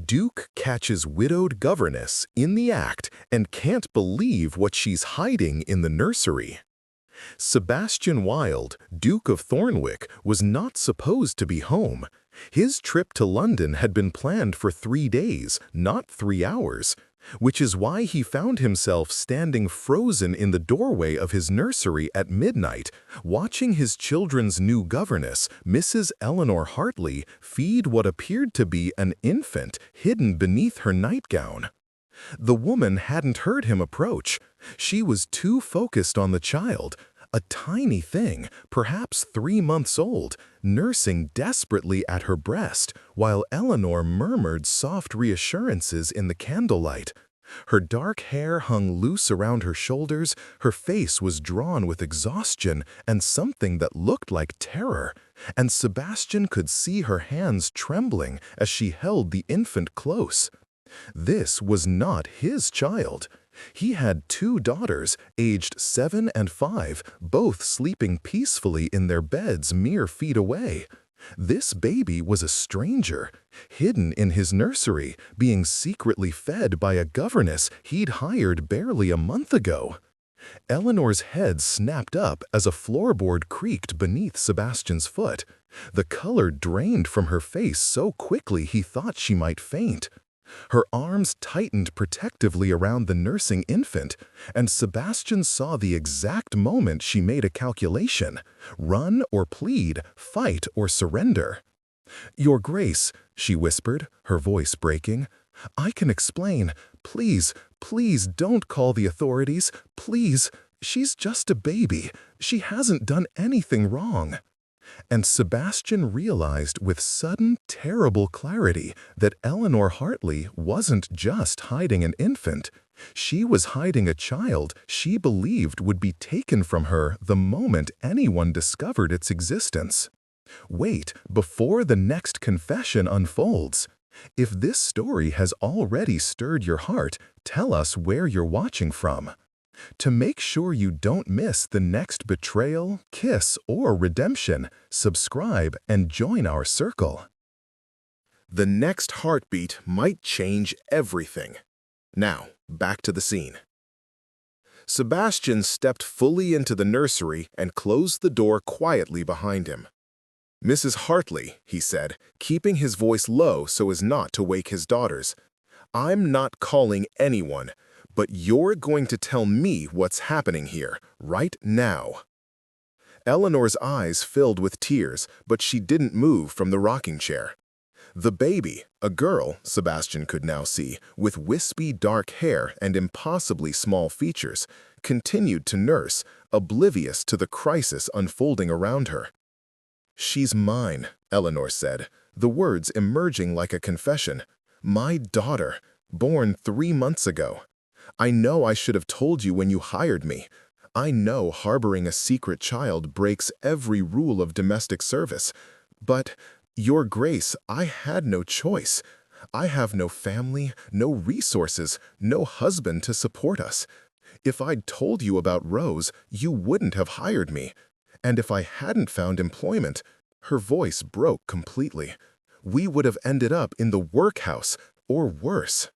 Duke catches widowed governess in the act and can't believe what she's hiding in the nursery. Sebastian Wilde, Duke of Thornwick, was not supposed to be home. His trip to London had been planned for 3 days, not 3 hours, which is why he found himself standing frozen in the doorway of his nursery at midnight, watching his children's new governess, Mrs. Eleanor Hartley, feed what appeared to be an infant hidden beneath her nightgown. The woman hadn't heard him approach. She was too focused on the child, a tiny thing, perhaps 3 months old, nursing desperately at her breast, while Eleanor murmured soft reassurances in the candlelight. Her dark hair hung loose around her shoulders, her face was drawn with exhaustion and something that looked like terror, and Sebastian could see her hands trembling as she held the infant close. This was not his child. He had 2 daughters, aged 7 and 5, both sleeping peacefully in their beds mere feet away. This baby was a stranger, hidden in his nursery, being secretly fed by a governess he'd hired barely a month ago. Eleanor's head snapped up as a floorboard creaked beneath Sebastian's foot. The color drained from her face so quickly he thought she might faint. Her arms tightened protectively around the nursing infant, and Sebastian saw the exact moment she made a calculation: run or plead, fight or surrender. "Your Grace," she whispered, her voice breaking, "I can explain. Please, please don't call the authorities. Please, she's just a baby. She hasn't done anything wrong." And Sebastian realized with sudden, terrible clarity that Eleanor Hartley wasn't just hiding an infant. She was hiding a child she believed would be taken from her the moment anyone discovered its existence. Wait, before the next confession unfolds. If this story has already stirred your heart, tell us where you're watching from. To make sure you don't miss the next betrayal, kiss, or redemption, subscribe and join our circle. The next heartbeat might change everything. Now, back to the scene. Sebastian stepped fully into the nursery and closed the door quietly behind him. "Mrs. Hartley," he said, keeping his voice low so as not to wake his daughters, "I'm not calling anyone, but you're going to tell me what's happening here, right now." Eleanor's eyes filled with tears, but she didn't move from the rocking chair. The baby, a girl, Sebastian could now see, with wispy dark hair and impossibly small features, continued to nurse, oblivious to the crisis unfolding around her. "She's mine," Eleanor said, the words emerging like a confession. "My daughter, born 3 months ago. I know I should have told you when you hired me. I know harboring a secret child breaks every rule of domestic service. But, Your Grace, I had no choice. I have no family, no resources, no husband to support us. If I'd told you about Rose, you wouldn't have hired me. And if I hadn't found employment," her voice broke completely, "we would have ended up in the workhouse, or worse."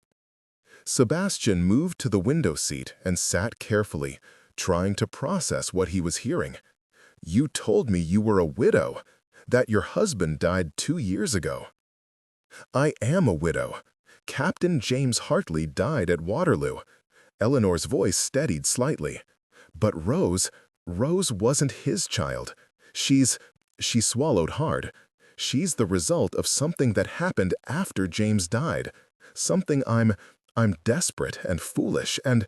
Sebastian moved to the window seat and sat carefully, trying to process what he was hearing. "You told me you were a widow, that your husband died 2 years ago." "I am a widow. Captain James Hartley died at Waterloo." Eleanor's voice steadied slightly. "But Rose wasn't his child. She swallowed hard. She's the result of something that happened after James died. Something I'm desperate and foolish, and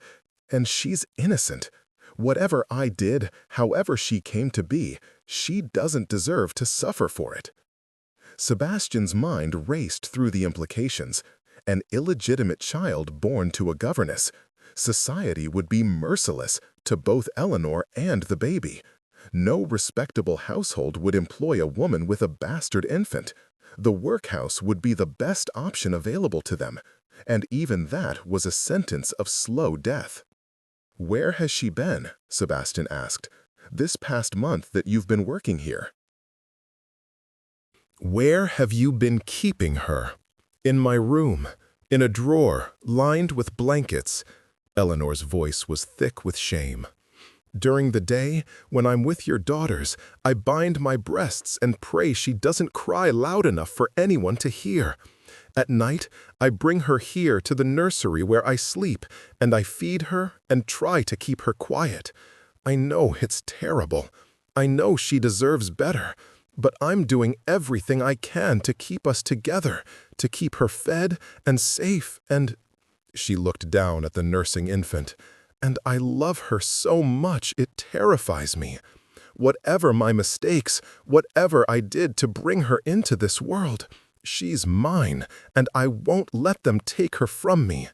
she's innocent. Whatever I did, however she came to be, she doesn't deserve to suffer for it." Sebastian's mind raced through the implications. An illegitimate child born to a governess. Society would be merciless to both Eleanor and the baby. No respectable household would employ a woman with a bastard infant. The workhouse would be the best option available to them, and even that was a sentence of slow death. "Where has she been?" Sebastian asked. "This past month that you've been working here?" "Where have you been keeping her?" In my room, in a drawer, lined with blankets. Eleanor's voice was thick with shame. During the day, when I'm with your daughters, I bind my breasts and pray she doesn't cry loud enough for anyone to hear. At night, I bring her here to the nursery where I sleep, and I feed her and try to keep her quiet. I know it's terrible. I know she deserves better, but I'm doing everything I can to keep us together, to keep her fed and safe and— She looked down at the nursing infant. And I love her so much it terrifies me. Whatever my mistakes, whatever I did to bring her into this world, she's mine, and I won't let them take her from me.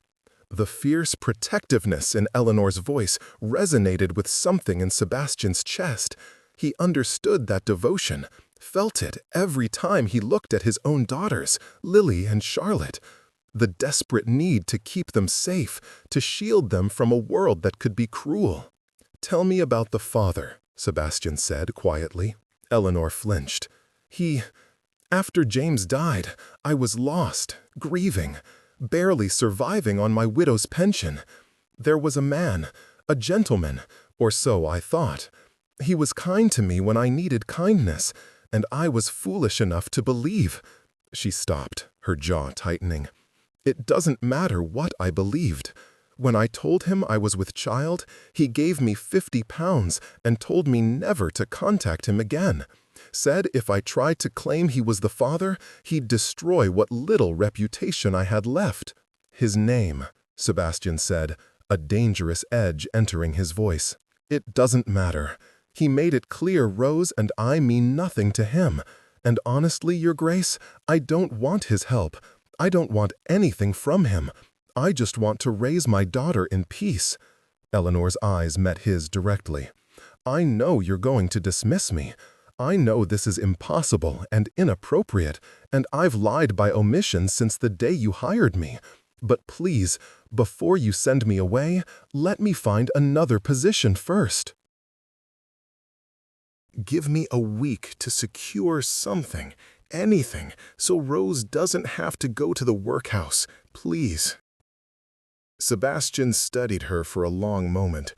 The fierce protectiveness in Eleanor's voice resonated with something in Sebastian's chest. He understood that devotion, felt it every time he looked at his own daughters, Lily and Charlotte. The desperate need to keep them safe, to shield them from a world that could be cruel. "Tell me about the father," Sebastian said quietly. Eleanor flinched. After James died, I was lost, grieving, barely surviving on my widow's pension. There was a man, a gentleman, or so I thought. He was kind to me when I needed kindness, and I was foolish enough to believe." She stopped, her jaw tightening. "It doesn't matter what I believed. When I told him I was with child, he gave me £50 and told me never to contact him again. Said if I tried to claim he was the father, he'd destroy what little reputation I had left." "His name," Sebastian said, a dangerous edge entering his voice. "It doesn't matter. He made it clear Rose and I mean nothing to him. And honestly, Your Grace, I don't want his help. I don't want anything from him. I just want to raise my daughter in peace." Eleanor's eyes met his directly. "I know you're going to dismiss me. I know this is impossible and inappropriate, and I've lied by omission since the day you hired me. But please, before you send me away, let me find another position first. Give me a week to secure something. Anything, so Rose doesn't have to go to the workhouse, please." Sebastian studied her for a long moment.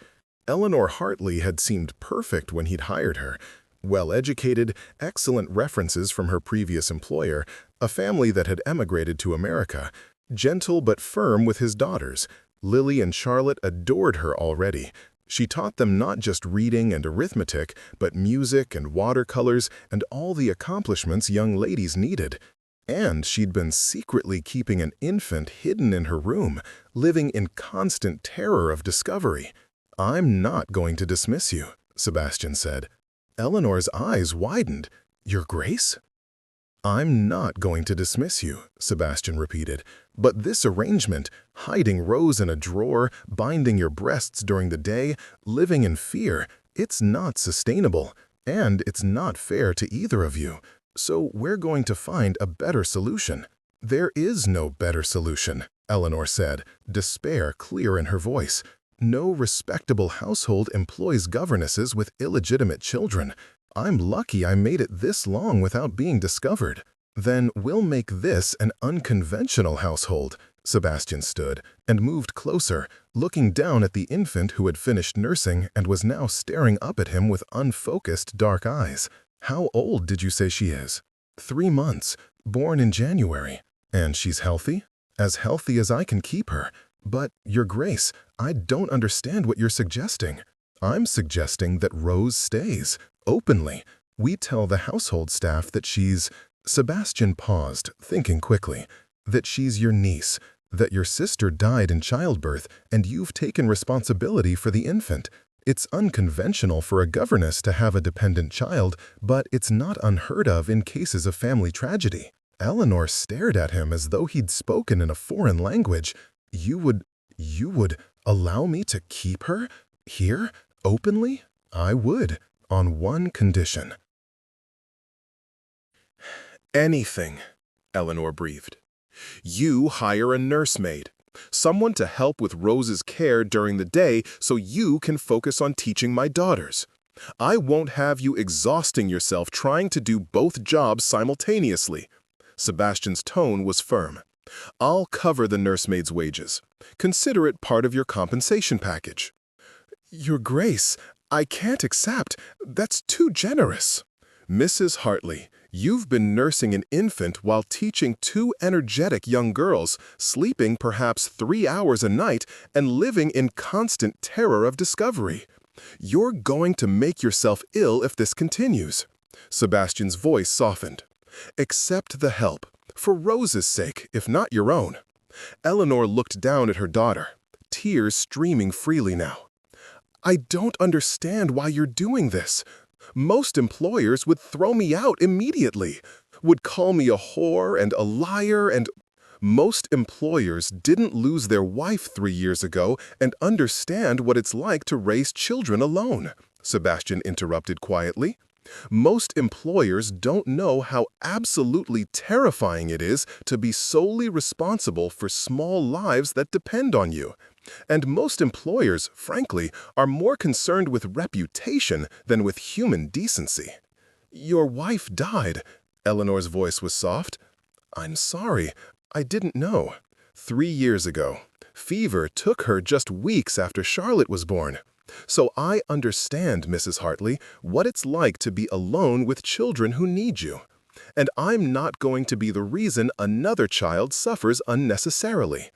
Eleanor Hartley had seemed perfect when he'd hired her. Well-educated, excellent references from her previous employer, a family that had emigrated to America, gentle but firm with his daughters. Lily and Charlotte adored her already. She taught them not just reading and arithmetic, but music and watercolors and all the accomplishments young ladies needed. And she'd been secretly keeping an infant hidden in her room, living in constant terror of discovery. "I'm not going to dismiss you," Sebastian said. Eleanor's eyes widened. "Your Grace?" "I'm not going to dismiss you," Sebastian repeated. "But this arrangement, hiding Rose in a drawer, binding your breasts during the day, living in fear, it's not sustainable, and it's not fair to either of you. So we're going to find a better solution." "There is no better solution," Eleanor said, despair clear in her voice. "No respectable household employs governesses with illegitimate children. I'm lucky I made it this long without being discovered." "Then we'll make this an unconventional household." Sebastian stood and moved closer, looking down at the infant who had finished nursing and was now staring up at him with unfocused dark eyes. "How old did you say she is?" 3 months, born in January. "And she's healthy?" "As healthy as I can keep her. But, Your Grace, I don't understand what you're suggesting." "I'm suggesting that Rose stays. Openly. We tell the household staff that she's—" Sebastian paused, thinking quickly. "That she's your niece, that your sister died in childbirth, and you've taken responsibility for the infant. It's unconventional for a governess to have a dependent child, but it's not unheard of in cases of family tragedy." Eleanor stared at him as though he'd spoken in a foreign language. You would allow me to keep her? Here? Openly?" "I would, on one condition." "Anything," Eleanor breathed. "You hire a nursemaid, someone to help with Rose's care during the day so you can focus on teaching my daughters. I won't have you exhausting yourself trying to do both jobs simultaneously." Sebastian's tone was firm. I'll cover the nursemaid's wages. Consider it part of your compensation package." "Your Grace, I can't accept. That's too generous." "Mrs. Hartley, you've been nursing an infant while teaching two energetic young girls, sleeping perhaps 3 hours a night, and living in constant terror of discovery. You're going to make yourself ill if this continues." Sebastian's voice softened. "Accept the help, for Rose's sake, if not your own." Eleanor looked down at her daughter, tears streaming freely now. "I don't understand why you're doing this. Most employers would throw me out immediately, would call me a whore and a liar and—" "Most employers didn't lose their wife 3 years ago and understand what it's like to raise children alone," Sebastian interrupted quietly. "Most employers don't know how absolutely terrifying it is to be solely responsible for small lives that depend on you. And most employers, frankly, are more concerned with reputation than with human decency." "Your wife died." Eleanor's voice was soft. "I'm sorry. I didn't know." 3 years ago. Fever took her just weeks after Charlotte was born. So I understand, Mrs. Hartley, what it's like to be alone with children who need you. And I'm not going to be the reason another child suffers unnecessarily."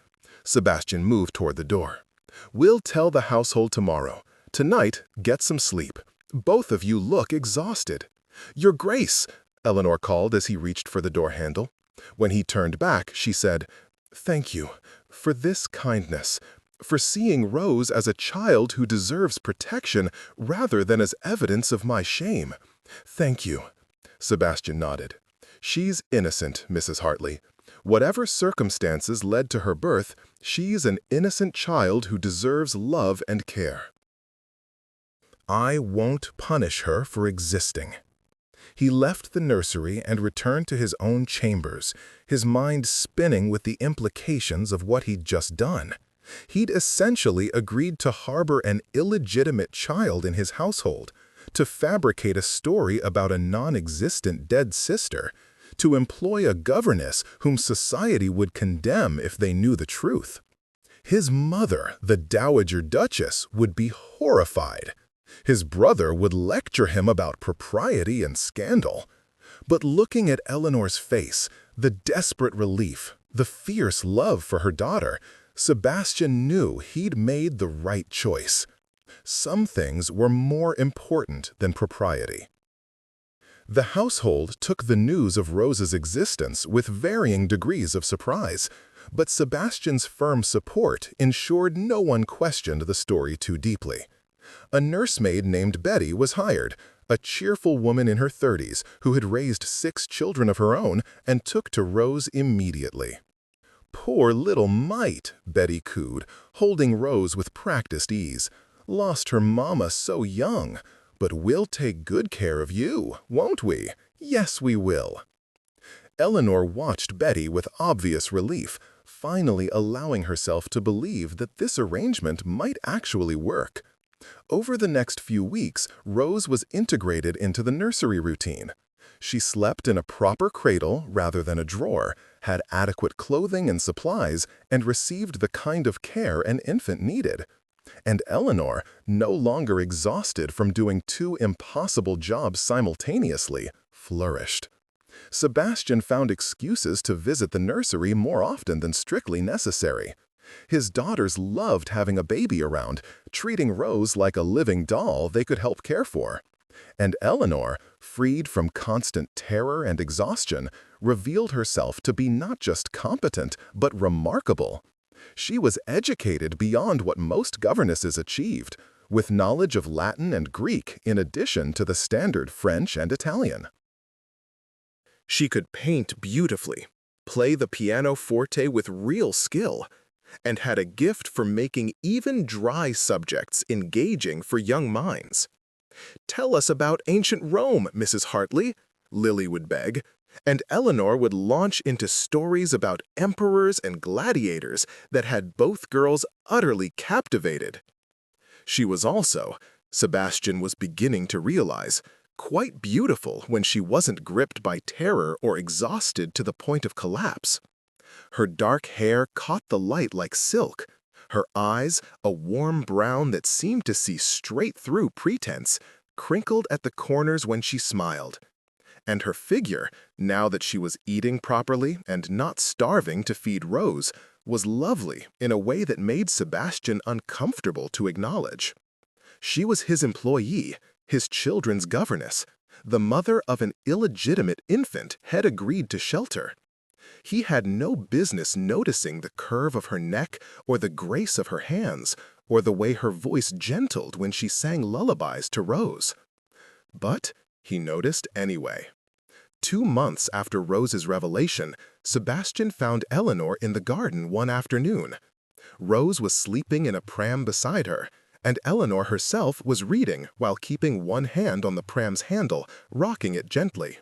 Sebastian moved toward the door. "We'll tell the household tomorrow. Tonight, get some sleep. Both of you look exhausted." "Your Grace," Eleanor called as he reached for the door handle. When he turned back, she said, "Thank you for this kindness, for seeing Rose as a child who deserves protection rather than as evidence of my shame. Thank you." Sebastian nodded. "She's innocent, Mrs. Hartley. Whatever circumstances led to her birth, she's an innocent child who deserves love and care. I won't punish her for existing." He left the nursery and returned to his own chambers, his mind spinning with the implications of what he'd just done. He'd essentially agreed to harbor an illegitimate child in his household, to fabricate a story about a non-existent dead sister, to employ a governess whom society would condemn if they knew the truth. His mother, the Dowager Duchess, would be horrified. His brother would lecture him about propriety and scandal. But looking at Eleanor's face, the desperate relief, the fierce love for her daughter, Sebastian knew he'd made the right choice. Some things were more important than propriety. The household took the news of Rose's existence with varying degrees of surprise, but Sebastian's firm support ensured no one questioned the story too deeply. A nursemaid named Betty was hired, a cheerful woman in her 30s who had raised 6 children of her own and took to Rose immediately. "Poor little mite," Betty cooed, holding Rose with practiced ease. "Lost her mama so young. But we'll take good care of you, won't we? Yes, we will." Eleanor watched Betty with obvious relief, finally allowing herself to believe that this arrangement might actually work. Over the next few weeks, Rose was integrated into the nursery routine. She slept in a proper cradle rather than a drawer, had adequate clothing and supplies, and received the kind of care an infant needed. And Eleanor, no longer exhausted from doing 2 impossible jobs simultaneously, flourished. Sebastian found excuses to visit the nursery more often than strictly necessary. His daughters loved having a baby around, treating Rose like a living doll they could help care for. And Eleanor, freed from constant terror and exhaustion, revealed herself to be not just competent, but remarkable. She was educated beyond what most governesses achieved, with knowledge of Latin and Greek in addition to the standard French and Italian. She could paint beautifully, play the pianoforte with real skill, and had a gift for making even dry subjects engaging for young minds. "Tell us about ancient Rome, Mrs. Hartley," Lily would beg, and Eleanor would launch into stories about emperors and gladiators that had both girls utterly captivated. She was also, Sebastian was beginning to realize, quite beautiful when she wasn't gripped by terror or exhausted to the point of collapse. Her dark hair caught the light like silk. Her eyes, a warm brown that seemed to see straight through pretense, crinkled at the corners when she smiled. And her figure, now that she was eating properly and not starving to feed Rose, was lovely in a way that made Sebastian uncomfortable to acknowledge. She was his employee, his children's governess, the mother of an illegitimate infant had agreed to shelter. He had no business noticing the curve of her neck or the grace of her hands or the way her voice gentled when she sang lullabies to Rose. But he noticed anyway. 2 months after Rose's revelation, Sebastian found Eleanor in the garden one afternoon. Rose was sleeping in a pram beside her, and Eleanor herself was reading while keeping one hand on the pram's handle, rocking it gently.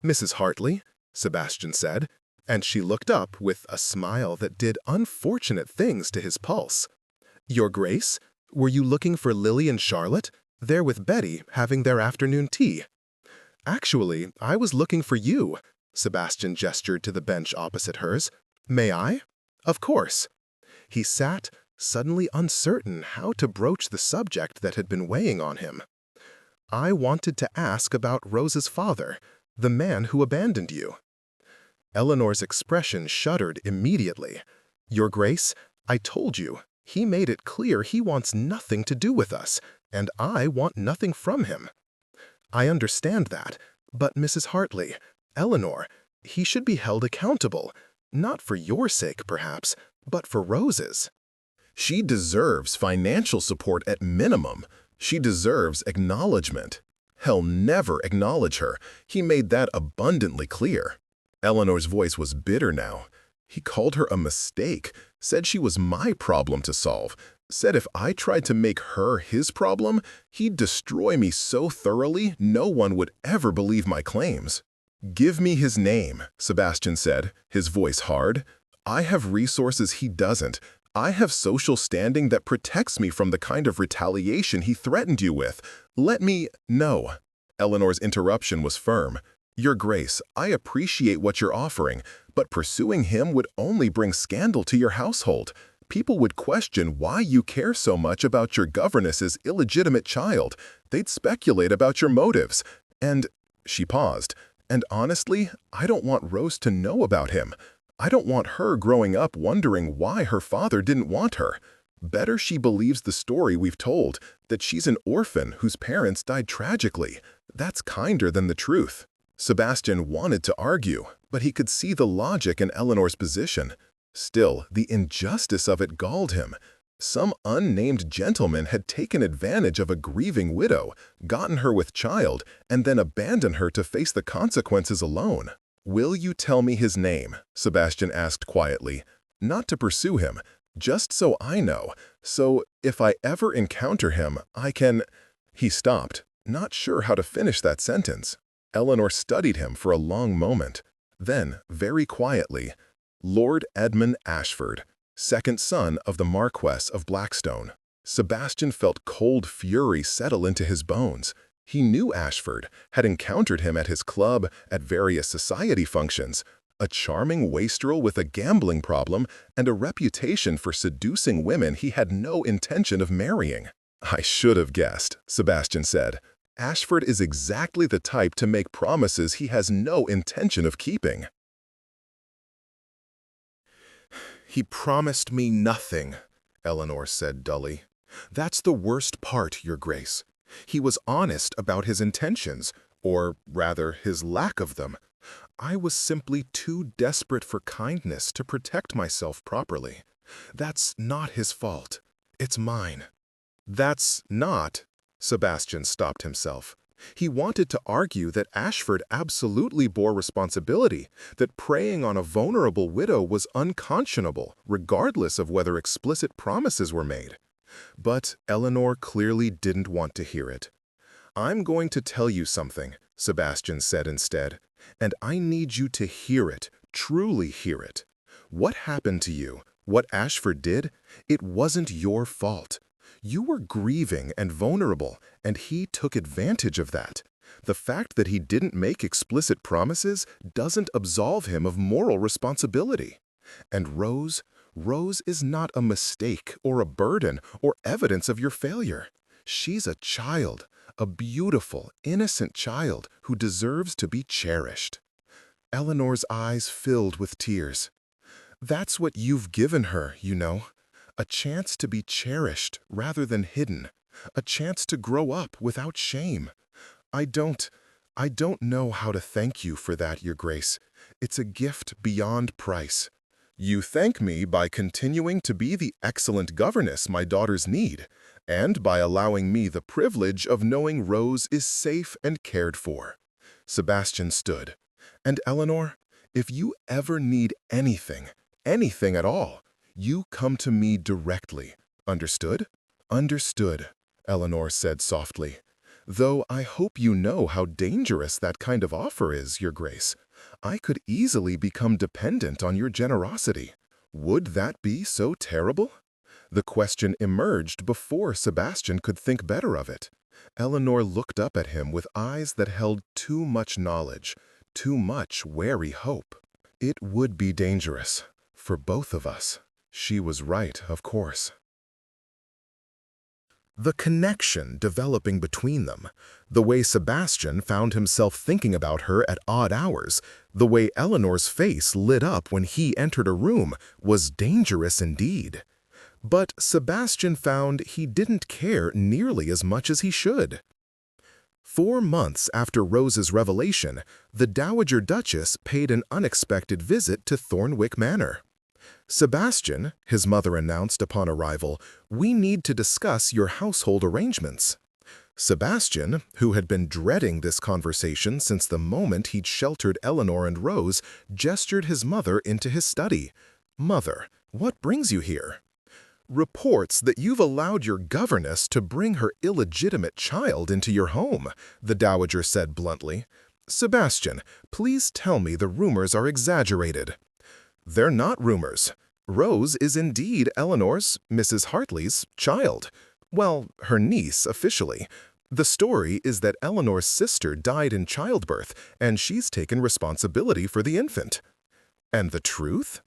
"Mrs. Hartley," Sebastian said, and she looked up with a smile that did unfortunate things to his pulse. "Your Grace, were you looking for Lily and Charlotte? They're with Betty, having their afternoon tea." "Actually, I was looking for you," Sebastian gestured to the bench opposite hers. "May I?" "Of course." He sat, suddenly uncertain how to broach the subject that had been weighing on him. "I wanted to ask about Rose's father, the man who abandoned you." Eleanor's expression shuddered immediately. "Your Grace, I told you, he made it clear he wants nothing to do with us, and I want nothing from him." "I understand that, but Mrs. Hartley, Eleanor, he should be held accountable, not for your sake perhaps, but for Rose's." "She deserves financial support at minimum. She deserves acknowledgement. He'll never acknowledge her. He made that abundantly clear." Eleanor's voice was bitter now. "He called her a mistake, said she was my problem to solve, said if I tried to make her his problem, he'd destroy me so thoroughly no one would ever believe my claims." "Give me his name," Sebastian said, his voice hard. "I have resources he doesn't. I have social standing that protects me from the kind of retaliation he threatened you with. Let me—" "No." Eleanor's interruption was firm. "Your Grace, I appreciate what you're offering, but pursuing him would only bring scandal to your household. People would question why you care so much about your governess's illegitimate child. They'd speculate about your motives. And—" she paused. "And honestly, I don't want Rose to know about him. I don't want her growing up wondering why her father didn't want her. Better she believes the story we've told, that she's an orphan whose parents died tragically. That's kinder than the truth." Sebastian wanted to argue, but he could see the logic in Eleanor's position. Still, the injustice of it galled him. Some unnamed gentleman had taken advantage of a grieving widow, gotten her with child, and then abandoned her to face the consequences alone. "Will you tell me his name?" Sebastian asked quietly. "Not to pursue him, just so I know, so if I ever encounter him, I can—" He stopped, not sure how to finish that sentence. Eleanor studied him for a long moment. Then, very quietly, "Lord Edmund Ashford, second son of the Marquess of Blackstone." Sebastian felt cold fury settle into his bones. He knew Ashford, had encountered him at his club, at various society functions, a charming wastrel with a gambling problem and a reputation for seducing women he had no intention of marrying. "I should have guessed," Sebastian said. "Ashford is exactly the type to make promises he has no intention of keeping." "He promised me nothing," Eleanor said dully. "That's the worst part, Your Grace. He was honest about his intentions, or rather his lack of them. I was simply too desperate for kindness to protect myself properly. That's not his fault. It's mine." "That's not—" Sebastian stopped himself. He wanted to argue that Ashford absolutely bore responsibility, that preying on a vulnerable widow was unconscionable, regardless of whether explicit promises were made. But Eleanor clearly didn't want to hear it. "I'm going to tell you something," Sebastian said instead, "and I need you to hear it, truly hear it. What happened to you, what Ashford did, it wasn't your fault. You were grieving and vulnerable, and he took advantage of that. The fact that he didn't make explicit promises doesn't absolve him of moral responsibility. And Rose is not a mistake or a burden or evidence of your failure. She's a child, a beautiful, innocent child who deserves to be cherished. Eleanor's eyes filled with tears. That's what you've given her, you know. A chance to be cherished rather than hidden. A chance to grow up without shame. I don't know how to thank you for that, Your Grace. It's a gift beyond price. You thank me by continuing to be the excellent governess my daughters need, and by allowing me the privilege of knowing Rose is safe and cared for. Sebastian stood. And Eleanor, if you ever need anything at all, you come to me directly. Understood? Understood, Eleanor said softly. Though I hope you know how dangerous that kind of offer is, Your Grace. I could easily become dependent on your generosity. Would that be so terrible? The question emerged before Sebastian could think better of it. Eleanor looked up at him with eyes that held too much knowledge, too much wary hope. It would be dangerous, for both of us. She was right, of course. The connection developing between them, the way Sebastian found himself thinking about her at odd hours, the way Eleanor's face lit up when he entered a room, was dangerous indeed. But Sebastian found he didn't care nearly as much as he should. 4 months after Rose's revelation, the Dowager Duchess paid an unexpected visit to Thornwick Manor. Sebastian, his mother announced upon arrival, we need to discuss your household arrangements. Sebastian, who had been dreading this conversation since the moment he'd sheltered Eleanor and Rose, gestured his mother into his study. Mother, what brings you here? Reports that you've allowed your governess to bring her illegitimate child into your home, the Dowager said bluntly. Sebastian, please tell me the rumors are exaggerated. They're not rumors. Rose is indeed Eleanor's, Mrs. Hartley's, child. Well, her niece, officially. The story is that Eleanor's sister died in childbirth, and she's taken responsibility for the infant. And the truth?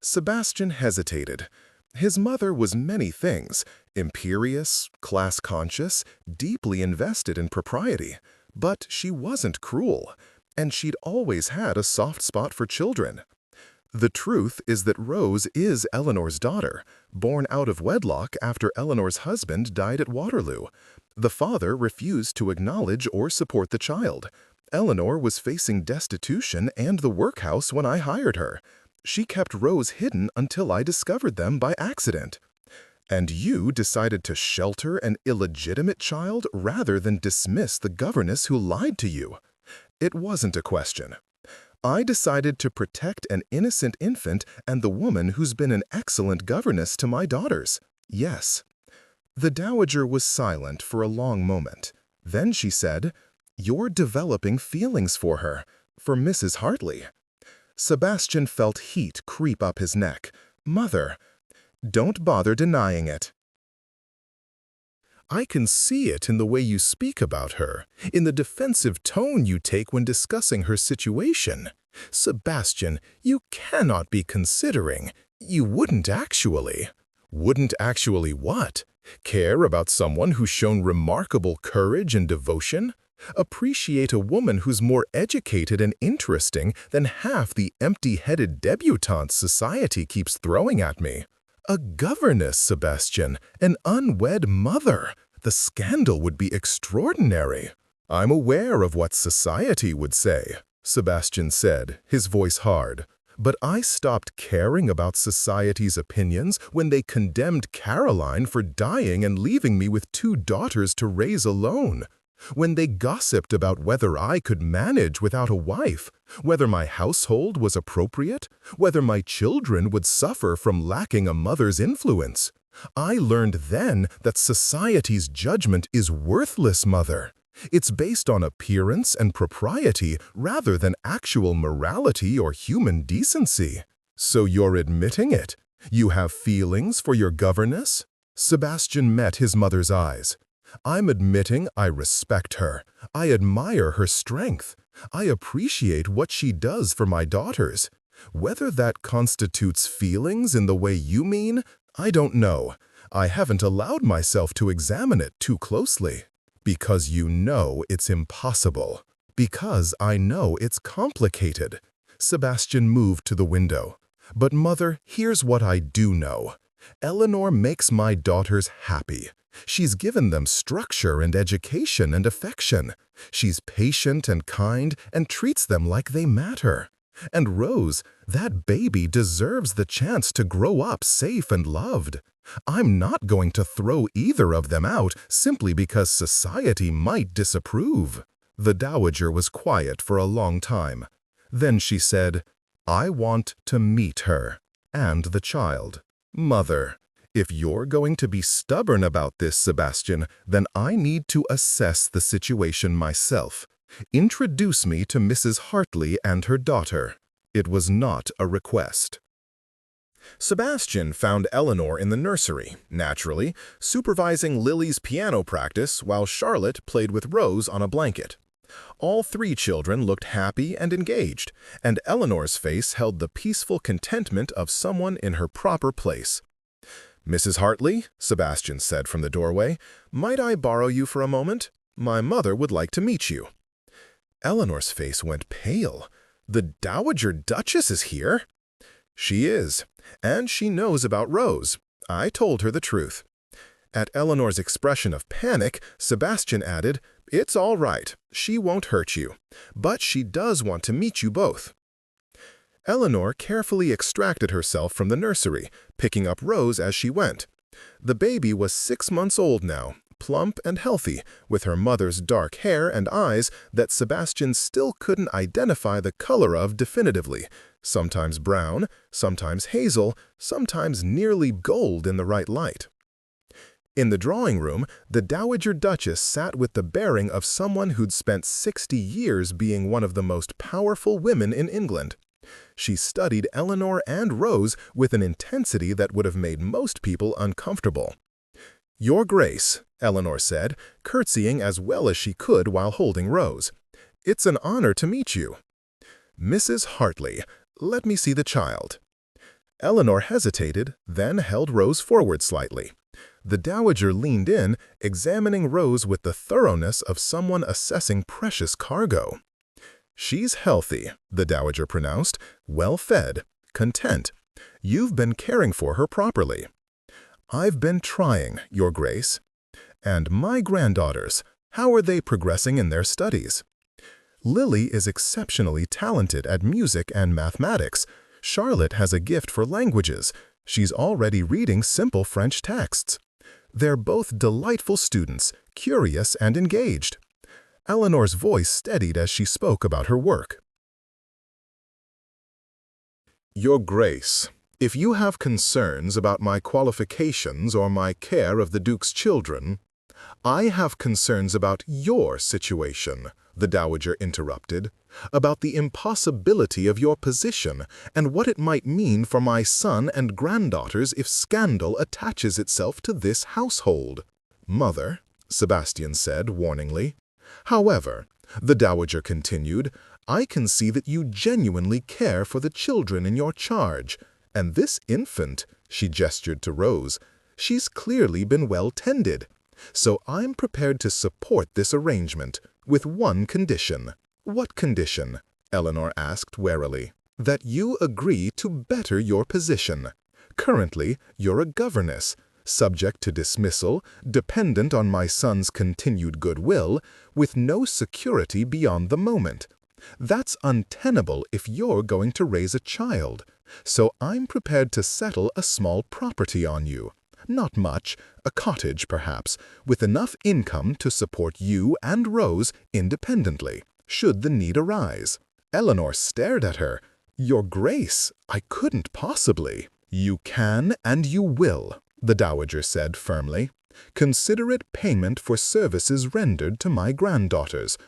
Sebastian hesitated. His mother was many things, imperious, class-conscious, deeply invested in propriety. But she wasn't cruel, and she'd always had a soft spot for children. The truth is that Rose is Eleanor's daughter, born out of wedlock after Eleanor's husband died at Waterloo. The father refused to acknowledge or support the child. Eleanor was facing destitution and the workhouse when I hired her. She kept Rose hidden until I discovered them by accident. And you decided to shelter an illegitimate child rather than dismiss the governess who lied to you. It wasn't a question. I decided to protect an innocent infant and the woman who's been an excellent governess to my daughters. Yes. The Dowager was silent for a long moment. Then she said, You're developing feelings for her, for Mrs. Hartley. Sebastian felt heat creep up his neck. Mother, don't bother denying it. I can see it in the way you speak about her, in the defensive tone you take when discussing her situation. Sebastian, you cannot be considering. You wouldn't actually. Wouldn't actually what? Care about someone who's shown remarkable courage and devotion? Appreciate a woman who's more educated and interesting than half the empty-headed debutantes society keeps throwing at me? A governess, Sebastian, an unwed mother. The scandal would be extraordinary. I'm aware of what society would say, Sebastian said, his voice hard. But I stopped caring about society's opinions when they condemned Caroline for dying and leaving me with 2 daughters to raise alone. When they gossiped about whether I could manage without a wife, whether my household was appropriate, whether my children would suffer from lacking a mother's influence. I learned then that society's judgment is worthless, Mother. It's based on appearance and propriety rather than actual morality or human decency. So you're admitting it? You have feelings for your governess? Sebastian met his mother's eyes. I'm admitting I respect her. I admire her strength. I appreciate what she does for my daughters. Whether that constitutes feelings in the way you mean, I don't know. I haven't allowed myself to examine it too closely. Because you know it's impossible. Because I know it's complicated. Sebastian moved to the window. But Mother, here's what I do know. Eleanor makes my daughters happy. She's given them structure and education and affection. She's patient and kind and treats them like they matter. And Rose, that baby deserves the chance to grow up safe and loved. I'm not going to throw either of them out simply because society might disapprove. The dowager was quiet for a long time. Then she said, I want to meet her and the child. Mother, if you're going to be stubborn about this, Sebastian, then I need to assess the situation myself. Introduce me to Mrs. Hartley and her daughter. It was not a request. Sebastian found Eleanor in the nursery, naturally, supervising Lily's piano practice while Charlotte played with Rose on a blanket. All three children looked happy and engaged, and Eleanor's face held the peaceful contentment of someone in her proper place. Mrs. Hartley, Sebastian said from the doorway, might I borrow you for a moment? My mother would like to meet you. Eleanor's face went pale. The Dowager Duchess is here? She is, and she knows about Rose. I told her the truth. At Eleanor's expression of panic, Sebastian added, It's all right. She won't hurt you. But she does want to meet you both. Eleanor carefully extracted herself from the nursery, picking up Rose as she went. The baby was 6 months old now, plump and healthy, with her mother's dark hair and eyes that Sebastian still couldn't identify the color of definitively, sometimes brown, sometimes hazel, sometimes nearly gold in the right light. In the drawing room, the Dowager Duchess sat with the bearing of someone who'd spent 60 years being one of the most powerful women in England. She studied Eleanor and Rose with an intensity that would have made most people uncomfortable. Your Grace, Eleanor said, curtsying as well as she could while holding Rose. It's an honor to meet you. Mrs. Hartley, let me see the child. Eleanor hesitated, then held Rose forward slightly. The Dowager leaned in, examining Rose with the thoroughness of someone assessing precious cargo. She's healthy, the Dowager pronounced, well-fed, content. You've been caring for her properly. I've been trying, Your Grace. And my granddaughters, how are they progressing in their studies? Lily is exceptionally talented at music and mathematics. Charlotte has a gift for languages. She's already reading simple French texts. They're both delightful students, curious and engaged. Eleanor's voice steadied as she spoke about her work. Your Grace, if you have concerns about my qualifications or my care of the Duke's children, I have concerns about your situation, the Dowager interrupted, about the impossibility of your position and what it might mean for my son and granddaughters if scandal attaches itself to this household. Mother, Sebastian said warningly. However, the Dowager continued, I can see that you genuinely care for the children in your charge, and this infant, she gestured to Rose, she's clearly been well tended. So I'm prepared to support this arrangement, with one condition. What condition? Eleanor asked warily. That you agree to better your position. Currently, you're a governess, subject to dismissal, dependent on my son's continued goodwill, with no security beyond the moment. That's untenable if you're going to raise a child. So I'm prepared to settle a small property on you. Not much, a cottage perhaps, with enough income to support you and Rose independently, should the need arise. Eleanor stared at her. Your Grace, I couldn't possibly. You can and you will, the Dowager said firmly. Consider it payment for services rendered to my granddaughters.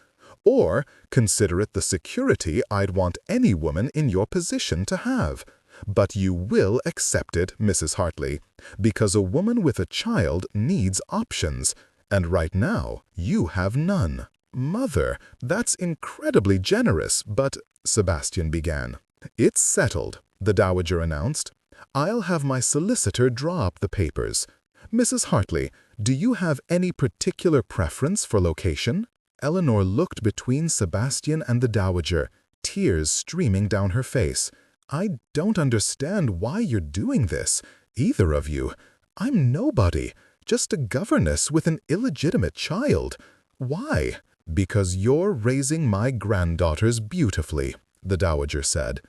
Or consider it the security I'd want any woman in your position to have. But you will accept it, Mrs. Hartley, because a woman with a child needs options, and right now you have none. Mother, that's incredibly generous, but, Sebastian began. "It's settled," the Dowager announced. "I'll have my solicitor draw up the papers. Mrs. Hartley, do you have any particular preference for location?" Eleanor looked between Sebastian and the Dowager, tears streaming down her face. "I don't understand why you're doing this, either of you. I'm nobody, just a governess with an illegitimate child. Why?" "Because you're raising my granddaughters beautifully," the Dowager said.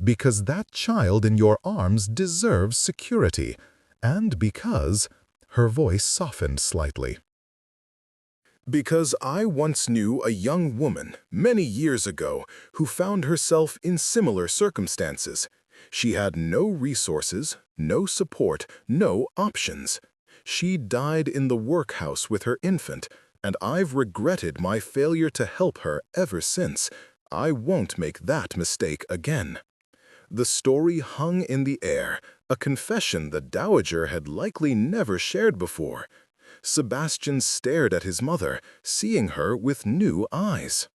"Because that child in your arms deserves security. And because—" her voice softened slightly. "Because I once knew a young woman, many years ago, who found herself in similar circumstances. She had no resources, no support, no options. She died in the workhouse with her infant, and I've regretted my failure to help her ever since. I won't make that mistake again." The story hung in the air, a confession the Dowager had likely never shared before. Sebastian stared at his mother, seeing her with new eyes.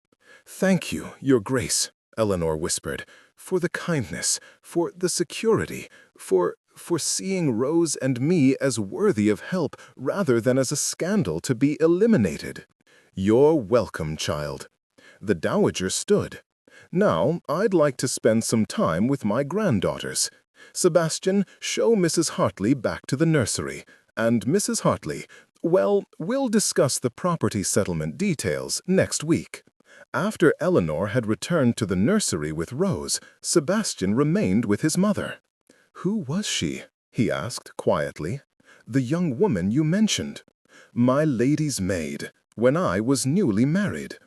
"Thank you, Your Grace," Eleanor whispered, "for the kindness, for the security, for seeing Rose and me as worthy of help rather than as a scandal to be eliminated." "You're welcome, child." The Dowager stood. "Now, I'd like to spend some time with my granddaughters. Sebastian, show Mrs. Hartley back to the nursery. And Mrs. Hartley, well, we'll discuss the property settlement details next week." After Eleanor had returned to the nursery with Rose, Sebastian remained with his mother. "Who was she?" he asked quietly. "The young woman you mentioned." "My lady's maid, when I was newly married."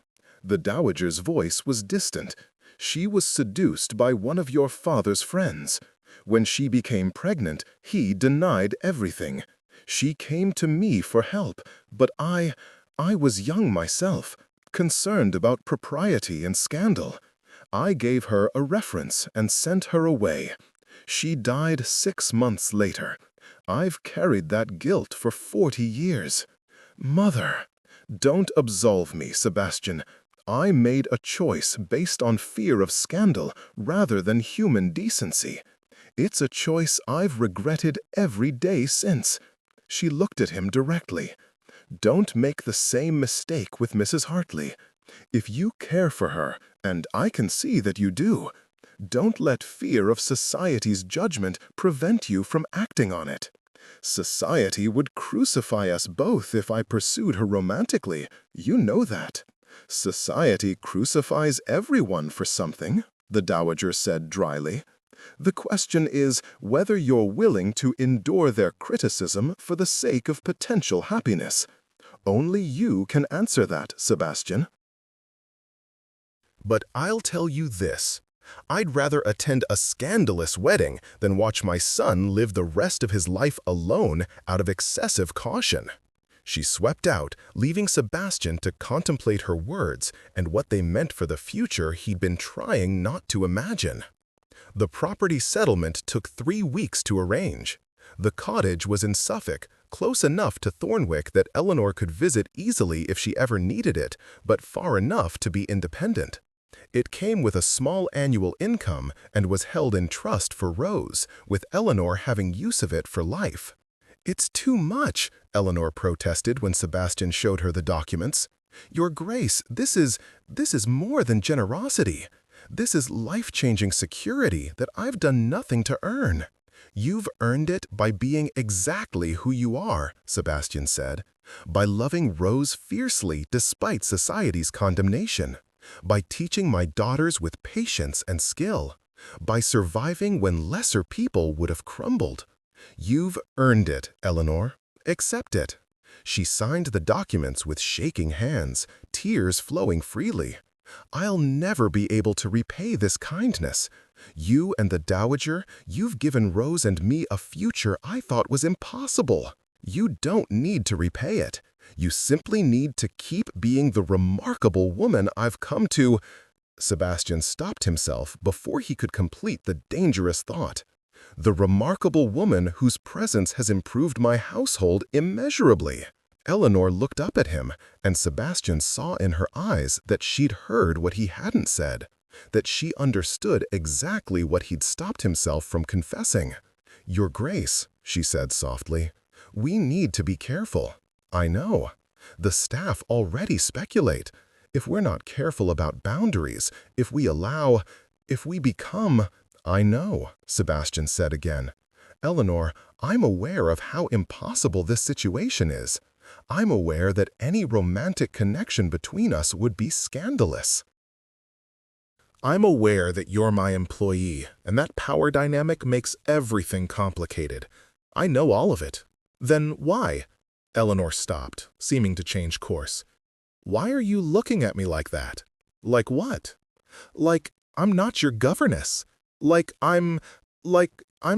The Dowager's voice was distant. "She was seduced by one of your father's friends. When she became pregnant, he denied everything. She came to me for help, but I was young myself, concerned about propriety and scandal. I gave her a reference and sent her away. She died 6 months later. I've carried that guilt for 40 years. Mother, don't absolve me, Sebastian. I made a choice based on fear of scandal rather than human decency. It's a choice I've regretted every day since." She looked at him directly. "Don't make the same mistake with Mrs. Hartley. If you care for her, and I can see that you do, don't let fear of society's judgment prevent you from acting on it. Society would crucify us both if I pursued her romantically. You know that. Society crucifies everyone for something," the Dowager said dryly. "The question is whether you're willing to endure their criticism for the sake of potential happiness. Only you can answer that, Sebastian." "But I'll tell you this. I'd rather attend a scandalous wedding than watch my son live the rest of his life alone out of excessive caution." She swept out, leaving Sebastian to contemplate her words and what they meant for the future he'd been trying not to imagine. The property settlement took 3 weeks to arrange. The cottage was in Suffolk, close enough to Thornwick that Eleanor could visit easily if she ever needed it, but far enough to be independent. It came with a small annual income and was held in trust for Rose, with Eleanor having use of it for life. "It's too much," Eleanor protested when Sebastian showed her the documents. "Your Grace, this is more than generosity. This is life-changing security that I've done nothing to earn." "You've earned it by being exactly who you are," Sebastian said, "by loving Rose fiercely despite society's condemnation, by teaching my daughters with patience and skill, by surviving when lesser people would have crumbled. You've earned it, Eleanor. Accept it." She signed the documents with shaking hands, tears flowing freely. "I'll never be able to repay this kindness. You and the Dowager, you've given Rose and me a future I thought was impossible. You don't need to repay it. You simply need to keep being the remarkable woman I've come to—" Sebastian stopped himself before he could complete the dangerous thought. "The remarkable woman whose presence has improved my household immeasurably." Eleanor looked up at him, and Sebastian saw in her eyes that she'd heard what he hadn't said. that she understood exactly what he'd stopped himself from confessing. "Your Grace," she said softly, "we need to be careful. I know. The staff already speculate. If we're not careful about boundaries, if we become—" "I know," Sebastian said again. "Eleanor, I'm aware of how impossible this situation is. I'm aware that any romantic connection between us would be scandalous. I'm aware that you're my employee, and that power dynamic makes everything complicated. I know all of it." "Then why?" Eleanor stopped, seeming to change course. "Why are you looking at me like that?" "Like what?" "Like I'm not your governess. Like I'm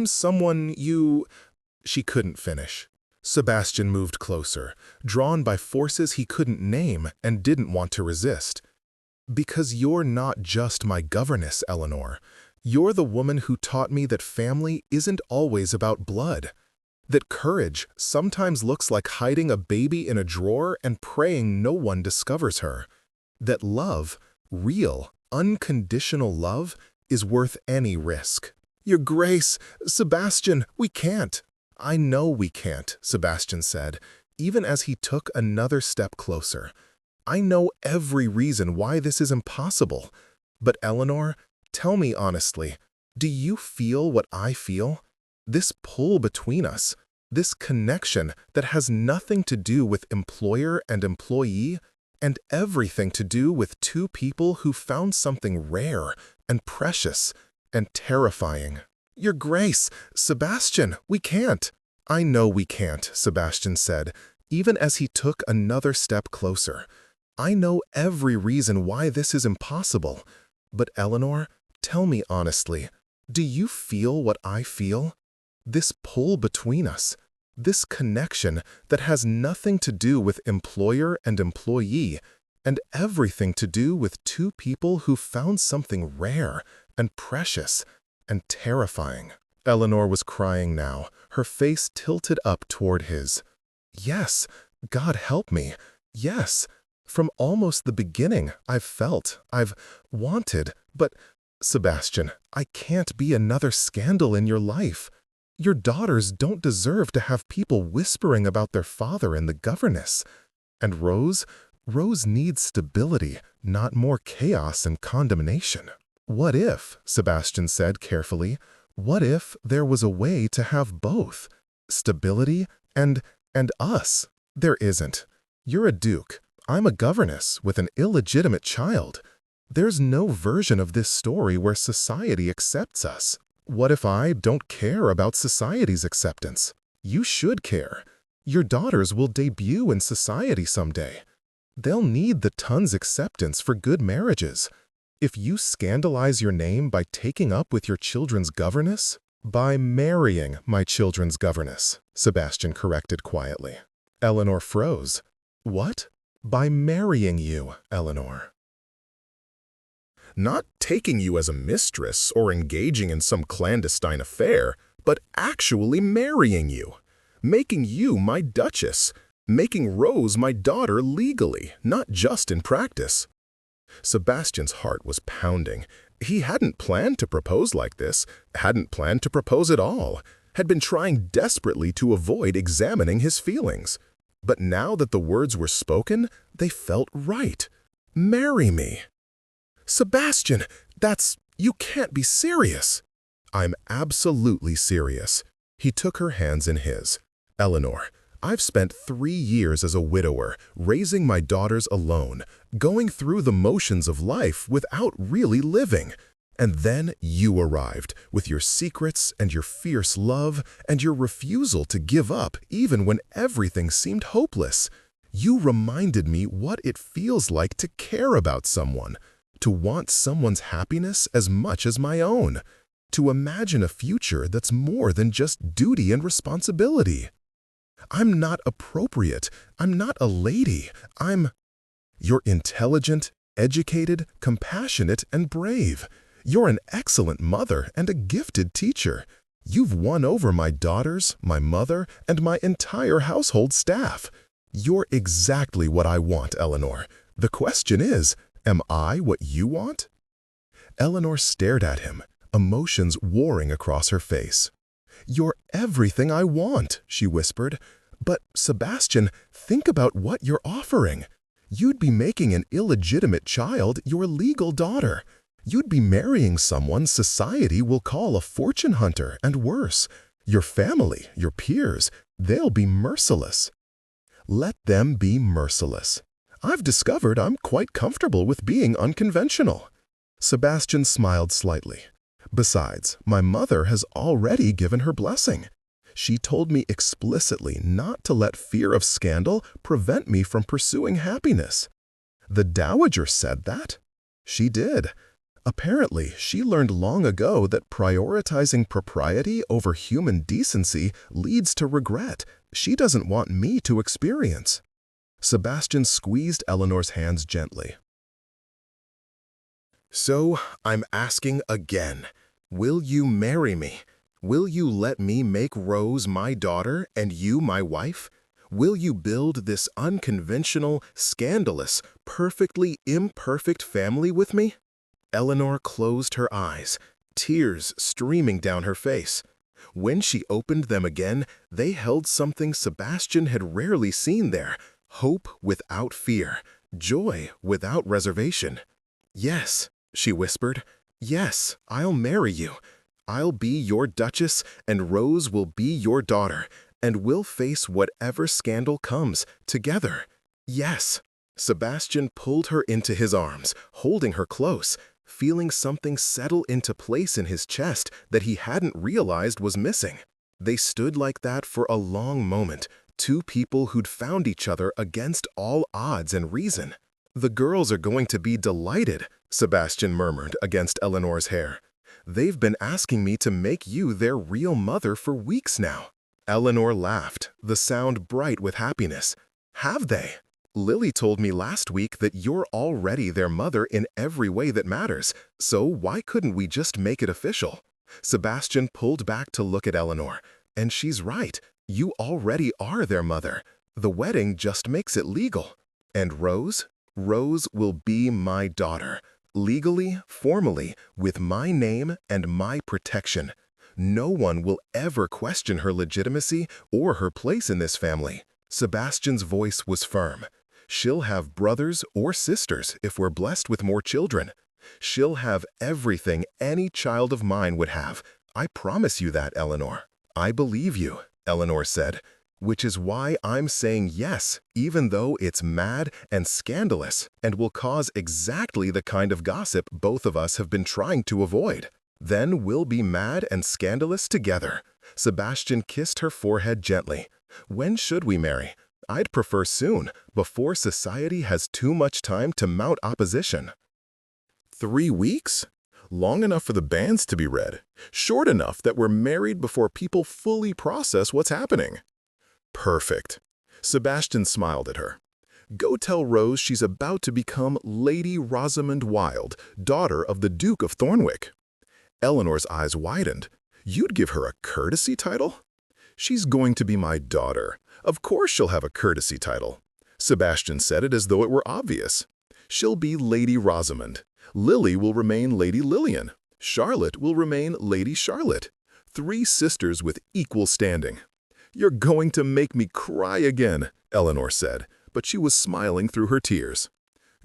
someone you—" She couldn't finish. Sebastian moved closer, drawn by forces he couldn't name and didn't want to resist. "Because you're not just my governess, Eleanor. You're the woman who taught me that family isn't always about blood. That courage sometimes looks like hiding a baby in a drawer and praying no one discovers her. That love, real, unconditional love, is worth any risk." "Your Grace, Sebastian, we can't." "I know we can't," Sebastian said, even as he took another step closer. "I know every reason why this is impossible. But Eleanor, tell me honestly, do you feel what I feel? This pull between us, this connection that has nothing to do with employer and employee, and everything to do with two people who found something rare and precious and terrifying." "Your Grace, Sebastian, we can't." "I know we can't," Sebastian said, even as he took another step closer. "I know every reason why this is impossible. But Eleanor, tell me honestly, do you feel what I feel? This pull between us, this connection that has nothing to do with employer and employee, and everything to do with two people who found something rare and precious and terrifying." Eleanor was crying now, her face tilted up toward his. "Yes, God help me. Yes. From almost the beginning, I've wanted, but Sebastian, I can't be another scandal in your life. Your daughters don't deserve to have people whispering about their father and the governess. And Rose needs stability, not more chaos and condemnation." "What if," Sebastian said carefully, "what if there was a way to have both? Stability and us?" "There isn't. You're a duke. I'm a governess with an illegitimate child. There's no version of this story where society accepts us. What if I don't care about society's acceptance? You should care. Your daughters will debut in society someday. They'll need the ton's acceptance for good marriages. If you scandalize your name by taking up with your children's governess—" "By marrying my children's governess," Sebastian corrected quietly. Eleanor froze. "What?" "By marrying you, Eleanor." "Not taking you as a mistress or engaging in some clandestine affair, but actually marrying you. Making you my duchess. Making Rose my daughter legally, not just in practice." Sebastian's heart was pounding. He hadn't planned to propose like this, hadn't planned to propose at all, had been trying desperately to avoid examining his feelings. But now that the words were spoken, they felt right. "Marry me." "Sebastian, you can't be serious." "I'm absolutely serious." He took her hands in his. "Eleanor, I've spent 3 years as a widower, raising my daughters alone, going through the motions of life without really living. And then you arrived, with your secrets and your fierce love and your refusal to give up even when everything seemed hopeless. You reminded me what it feels like to care about someone, to want someone's happiness as much as my own, to imagine a future that's more than just duty and responsibility. I'm not appropriate. I'm not a lady. You're intelligent, educated, compassionate, and brave. You're an excellent mother and a gifted teacher. You've won over my daughters, my mother, and my entire household staff. You're exactly what I want, Eleanor. The question is, am I what you want?" Eleanor stared at him, emotions warring across her face. "You're everything I want," she whispered. "But, Sebastian, think about what you're offering. You'd be making an illegitimate child your legal daughter. You'd be marrying someone society will call a fortune hunter, and worse. Your family, your peers, they'll be merciless." "Let them be merciless. I've discovered I'm quite comfortable with being unconventional." Sebastian smiled slightly. "Besides, my mother has already given her blessing. She told me explicitly not to let fear of scandal prevent me from pursuing happiness." "The Dowager said that?" "She did. Apparently, she learned long ago that prioritizing propriety over human decency leads to regret she doesn't want me to experience." Sebastian squeezed Eleanor's hands gently. "So, I'm asking again, will you marry me? Will you let me make Rose my daughter and you my wife? Will you build this unconventional, scandalous, perfectly imperfect family with me?" Eleanor closed her eyes, tears streaming down her face. When she opened them again, they held something Sebastian had rarely seen there: hope without fear, joy without reservation. "Yes," she whispered, "yes, I'll marry you. I'll be your Duchess, and Rose will be your daughter, and we'll face whatever scandal comes, together. Yes." Sebastian pulled her into his arms, holding her close, feeling something settle into place in his chest that he hadn't realized was missing. They stood like that for a long moment, two people who'd found each other against all odds and reason. "The girls are going to be delighted," Sebastian murmured against Eleanor's hair. "They've been asking me to make you their real mother for weeks now." Eleanor laughed, the sound bright with happiness. "Have they? Lily told me last week that you're already their mother in every way that matters, so why couldn't we just make it official?" Sebastian pulled back to look at Eleanor. "And she's right, you already are their mother. The wedding just makes it legal. And Rose? Rose will be my daughter, legally, formally, with my name and my protection. No one will ever question her legitimacy or her place in this family." Sebastian's voice was firm. "She'll have brothers or sisters if we're blessed with more children. She'll have everything any child of mine would have. I promise you that, Eleanor." "I believe you," Eleanor said, "which is why I'm saying yes, even though it's mad and scandalous and will cause exactly the kind of gossip both of us have been trying to avoid. Then we'll be mad and scandalous together." Sebastian kissed her forehead gently. "When should we marry? I'd prefer soon, before society has too much time to mount opposition." 3 weeks? Long enough for the banns to be read. Short enough that we're married before people fully process what's happening. Perfect. Sebastian smiled at her. "Go tell Rose she's about to become Lady Rosamond Wilde, daughter of the Duke of Thornwick." Eleanor's eyes widened. "You'd give her a courtesy title?" "She's going to be my daughter. Of course she'll have a courtesy title." Sebastian said it as though it were obvious. "She'll be Lady Rosamond. Lily will remain Lady Lillian. Charlotte will remain Lady Charlotte. 3 sisters with equal standing." "You're going to make me cry again," Eleanor said, but she was smiling through her tears.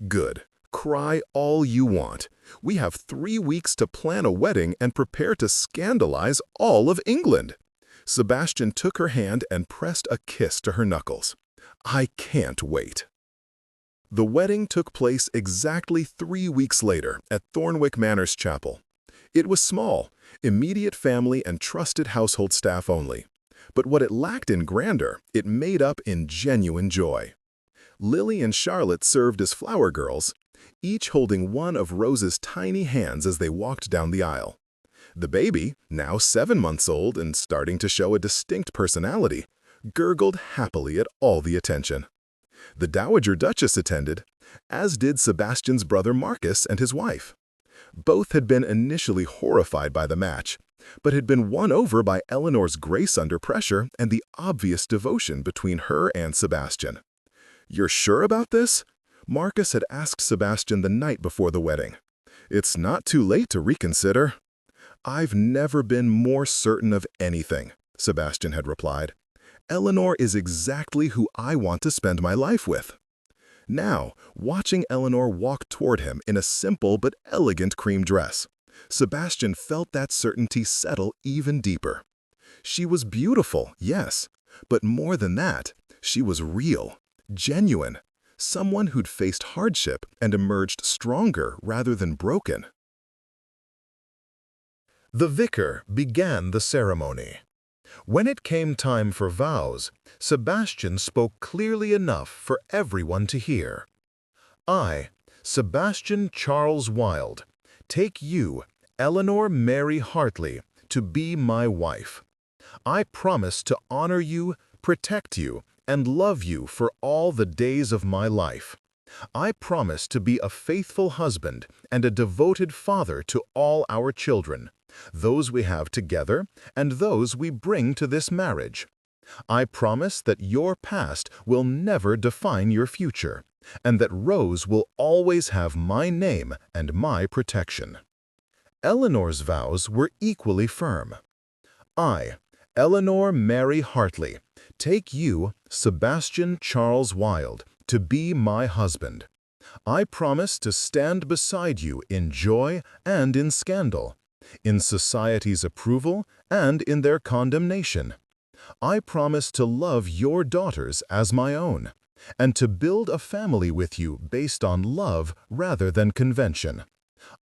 "Good. Cry all you want. We have 3 weeks to plan a wedding and prepare to scandalize all of England." Sebastian took her hand and pressed a kiss to her knuckles. "I can't wait." The wedding took place exactly 3 weeks later at Thornwick Manor's chapel. It was small, immediate family and trusted household staff only. But what it lacked in grandeur, it made up in genuine joy. Lily and Charlotte served as flower girls, each holding one of Rose's tiny hands as they walked down the aisle. The baby, now 7 months old and starting to show a distinct personality, gurgled happily at all the attention. The Dowager Duchess attended, as did Sebastian's brother Marcus and his wife. Both had been initially horrified by the match, but had been won over by Eleanor's grace under pressure and the obvious devotion between her and Sebastian. "You're sure about this?" Marcus had asked Sebastian the night before the wedding. It's not too late to reconsider. I've never been more certain of anything, Sebastian had replied. Eleanor is exactly who I want to spend my life with. Now, watching Eleanor walk toward him in a simple but elegant cream dress, Sebastian felt that certainty settle even deeper. She was beautiful, yes, but more than that, she was real, genuine, someone who'd faced hardship and emerged stronger rather than broken. The vicar began the ceremony. When it came time for vows, Sebastian spoke clearly enough for everyone to hear. I, Sebastian Charles Wilde, take you, Eleanor Mary Hartley, to be my wife. I promise to honor you, protect you, and love you for all the days of my life. I promise to be a faithful husband and a devoted father to all our children, those we have together and those we bring to this marriage. I promise that your past will never define your future, and that Rose will always have my name and my protection. Eleanor's vows were equally firm. I, Eleanor Mary Hartley, take you, Sebastian Charles Wilde, to be my husband. I promise to stand beside you in joy and in scandal, in society's approval and in their condemnation. I promise to love your daughters as my own, and to build a family with you based on love rather than convention.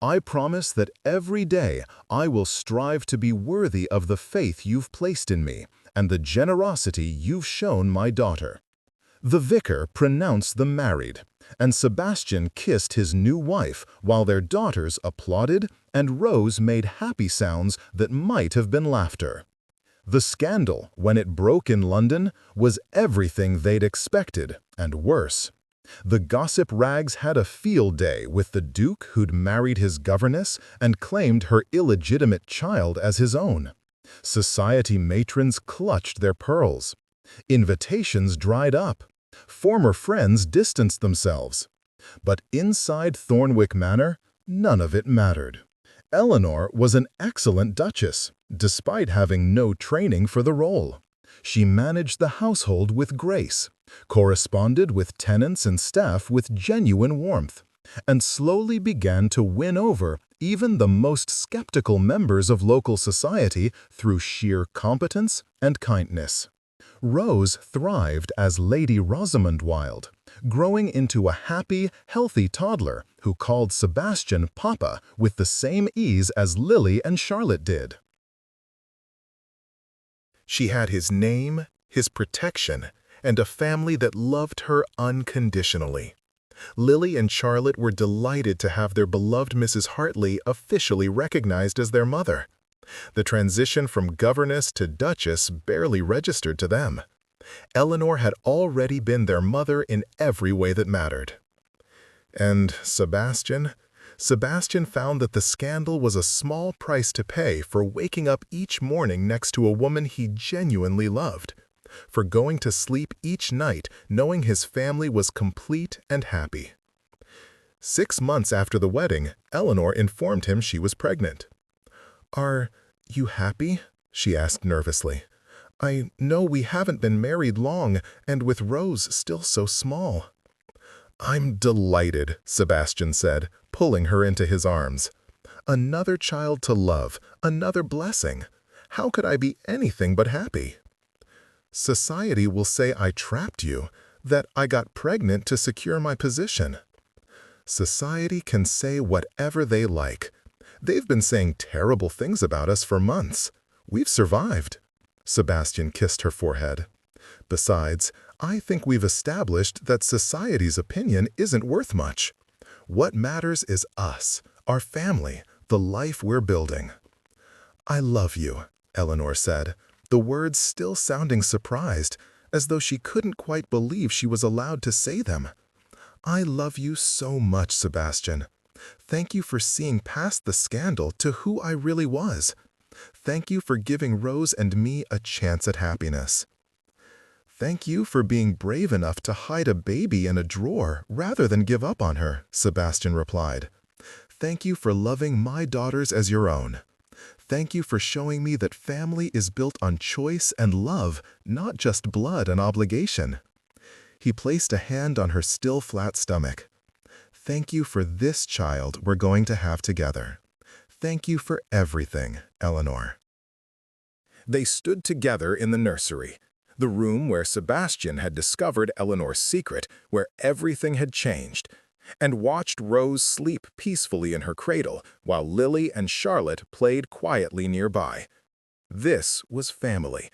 I promise that every day I will strive to be worthy of the faith you've placed in me and the generosity you've shown my daughter. The vicar pronounced them married, and Sebastian kissed his new wife while their daughters applauded and Rose made happy sounds that might have been laughter. The scandal, when it broke in London, was everything they'd expected, and worse. The gossip rags had a field day with the Duke who'd married his governess and claimed her illegitimate child as his own. Society matrons clutched their pearls. Invitations dried up. Former friends distanced themselves. But inside Thornwick Manor, none of it mattered. Eleanor was an excellent duchess, despite having no training for the role. She managed the household with grace, corresponded with tenants and staff with genuine warmth, and slowly began to win over even the most skeptical members of local society through sheer competence and kindness. Rose thrived as Lady Rosamond Wilde, growing into a happy, healthy toddler who called Sebastian Papa with the same ease as Lily and Charlotte did. She had his name, his protection, and a family that loved her unconditionally. Lily and Charlotte were delighted to have their beloved Mrs. Hartley officially recognized as their mother. The transition from governess to duchess barely registered to them. Eleanor had already been their mother in every way that mattered. And Sebastian? Sebastian found that the scandal was a small price to pay for waking up each morning next to a woman he genuinely loved, for going to sleep each night knowing his family was complete and happy. 6 months after the wedding, Eleanor informed him she was pregnant. "Are you happy?" she asked nervously. "I know we haven't been married long, and with Rose still so small." "I'm delighted," Sebastian said, pulling her into his arms. "Another child to love, another blessing. How could I be anything but happy?" "Society will say I trapped you, that I got pregnant to secure my position." "Society can say whatever they like. They've been saying terrible things about us for months. We've survived." Sebastian kissed her forehead. "Besides, I think we've established that society's opinion isn't worth much. What matters is us, our family, the life we're building." "I love you," Eleanor said, the words still sounding surprised, as though she couldn't quite believe she was allowed to say them. "I love you so much, Sebastian. Thank you for seeing past the scandal to who I really was. Thank you for giving Rose and me a chance at happiness." "Thank you for being brave enough to hide a baby in a drawer rather than give up on her," Sebastian replied. Thank you for loving my daughters as your own. Thank you for showing me that family is built on choice and love, not just blood and obligation." He placed a hand on her still flat stomach. "Thank you for this child we're going to have together. Thank you for everything, Eleanor." They stood together in the nursery, the room where Sebastian had discovered Eleanor's secret, where everything had changed, and watched Rose sleep peacefully in her cradle while Lily and Charlotte played quietly nearby. This was family.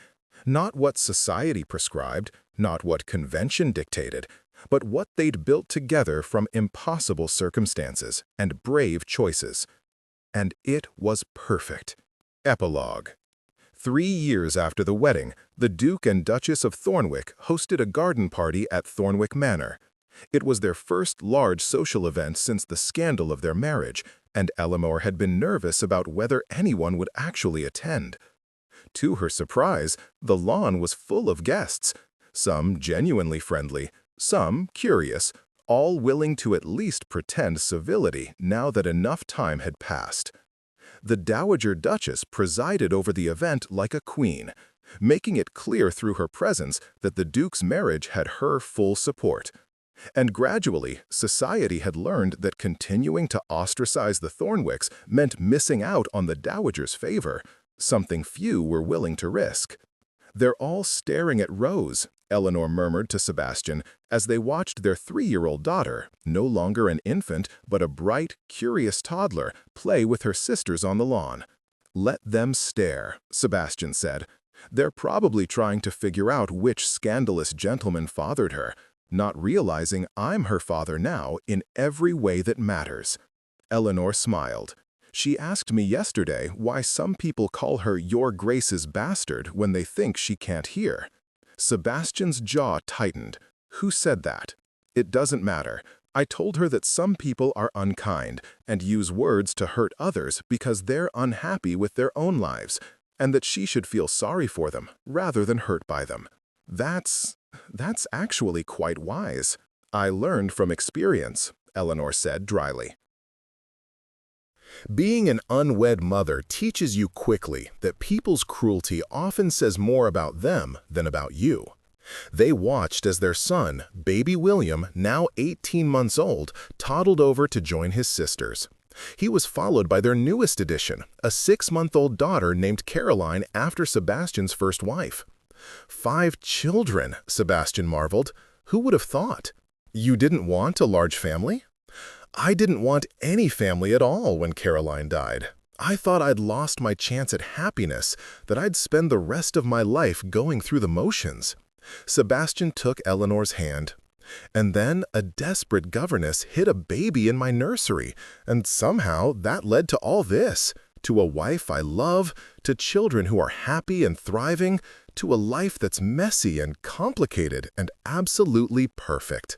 Not what society prescribed, not what convention dictated, but what they'd built together from impossible circumstances and brave choices. And it was perfect. Epilogue. 3 years after the wedding, the Duke and Duchess of Thornwick hosted a garden party at Thornwick Manor. It was their first large social event since the scandal of their marriage, and Eleanor had been nervous about whether anyone would actually attend. To her surprise, the lawn was full of guests, some genuinely friendly, some curious, all willing to at least pretend civility now that enough time had passed. The Dowager Duchess presided over the event like a queen, making it clear through her presence that the Duke's marriage had her full support. And gradually, society had learned that continuing to ostracize the Thornwicks meant missing out on the Dowager's favor, something few were willing to risk. "They're all staring at Rose," Eleanor murmured to Sebastian as they watched their 3-year-old daughter, no longer an infant but a bright, curious toddler, play with her sisters on the lawn. "Let them stare," Sebastian said. "They're probably trying to figure out which scandalous gentleman fathered her, not realizing I'm her father now in every way that matters." Eleanor smiled. "She asked me yesterday why some people call her Your Grace's bastard when they think she can't hear." Sebastian's jaw tightened. "Who said that?" "It doesn't matter. I told her that some people are unkind and use words to hurt others because they're unhappy with their own lives, and that she should feel sorry for them rather than hurt by them. That's actually quite wise. I learned from experience," Eleanor said dryly. Being an unwed mother teaches you quickly that people's cruelty often says more about them than about you. They watched as their son, baby William, now 18 months old, toddled over to join his sisters. He was followed by their newest addition, a 6-month-old daughter named Caroline after Sebastian's first wife. 5 children, Sebastian marveled. Who would have thought? You didn't want a large family? I didn't want any family at all when Caroline died. I thought I'd lost my chance at happiness, that I'd spend the rest of my life going through the motions. Sebastian took Eleanor's hand. And then a desperate governess hid a baby in my nursery, and somehow that led to all this, to a wife I love, to children who are happy and thriving, to a life that's messy and complicated and absolutely perfect.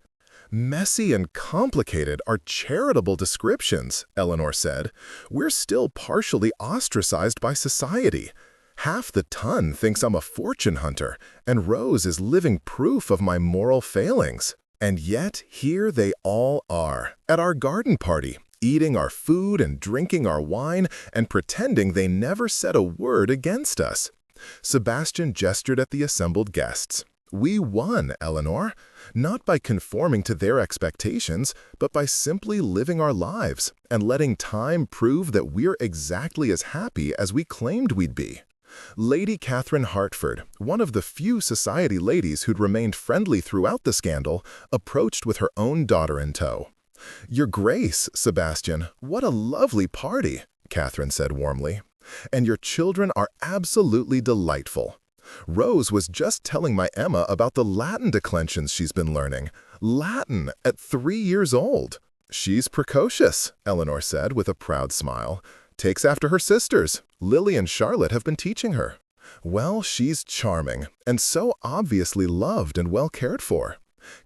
Messy and complicated are charitable descriptions, Eleanor said. We're still partially ostracized by society. Half the ton thinks I'm a fortune hunter, and Rose is living proof of my moral failings. And yet, here they all are, at our garden party, eating our food and drinking our wine and pretending they never said a word against us. Sebastian gestured at the assembled guests. We won, Eleanor, not by conforming to their expectations, but by simply living our lives and letting time prove that we're exactly as happy as we claimed we'd be. Lady Catherine Hartford, one of the few society ladies who'd remained friendly throughout the scandal, approached with her own daughter in tow. Your Grace, Sebastian, what a lovely party, Catherine said warmly. And your children are absolutely delightful. Rose was just telling my Emma about the Latin declensions she's been learning. Latin at 3 years old. She's precocious, Eleanor said with a proud smile. Takes after her sisters. Lily and Charlotte have been teaching her. Well, she's charming, and so obviously loved and well cared for.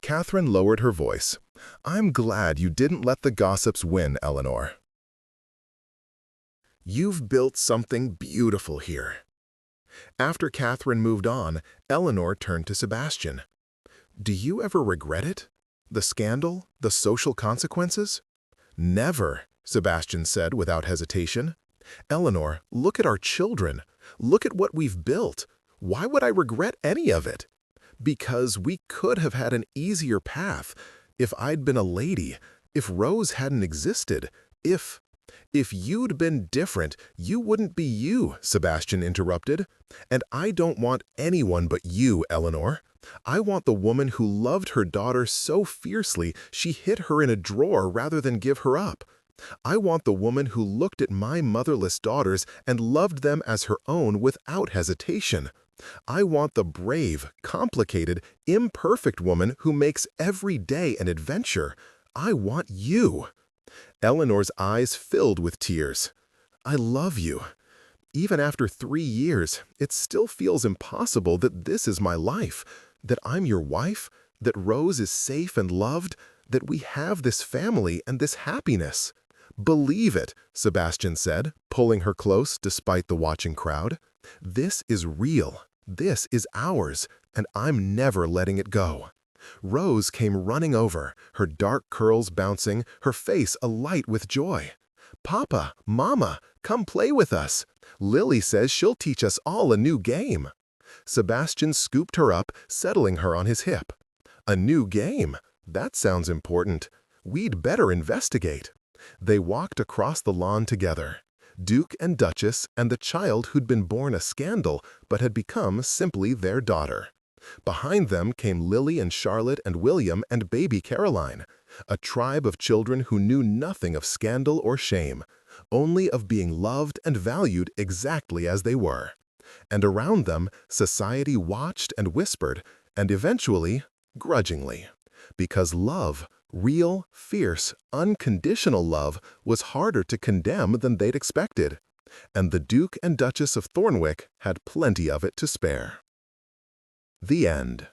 Catherine lowered her voice. I'm glad you didn't let the gossips win, Eleanor. You've built something beautiful here. After Catherine moved on, Eleanor turned to Sebastian. Do you ever regret it? The scandal? The social consequences? Never, Sebastian said without hesitation. "Eleanor, look at our children. Look at what we've built. Why would I regret any of it? Because we could have had an easier path if I'd been a lady, if Rose hadn't existed, if you'd been different, you wouldn't be you," Sebastian interrupted. "And I don't want anyone but you, Eleanor. I want the woman who loved her daughter so fiercely she hid her in a drawer rather than give her up. I want the woman who looked at my motherless daughters and loved them as her own without hesitation. I want the brave, complicated, imperfect woman who makes every day an adventure. I want you." Eleanor's eyes filled with tears. "I love you. Even after 3 years, it still feels impossible that this is my life, that I'm your wife, that Rose is safe and loved, that we have this family and this happiness." "Believe it," Sebastian said, pulling her close despite the watching crowd. "This is real. This is ours, and I'm never letting it go." Rose came running over, her dark curls bouncing, her face alight with joy. "Papa, Mama, come play with us. Lily says she'll teach us all a new game." Sebastian scooped her up, settling her on his hip. "A new game? That sounds important. We'd better investigate." They walked across the lawn together. Duke and Duchess and the child who'd been born a scandal but had become simply their daughter. Behind them came Lily and Charlotte and William and baby Caroline, a tribe of children who knew nothing of scandal or shame, only of being loved and valued exactly as they were. And around them, society watched and whispered, and eventually, grudgingly. Because love, real, fierce, unconditional love, was harder to condemn than they'd expected. And the Duke and Duchess of Thornwick had plenty of it to spare. The end.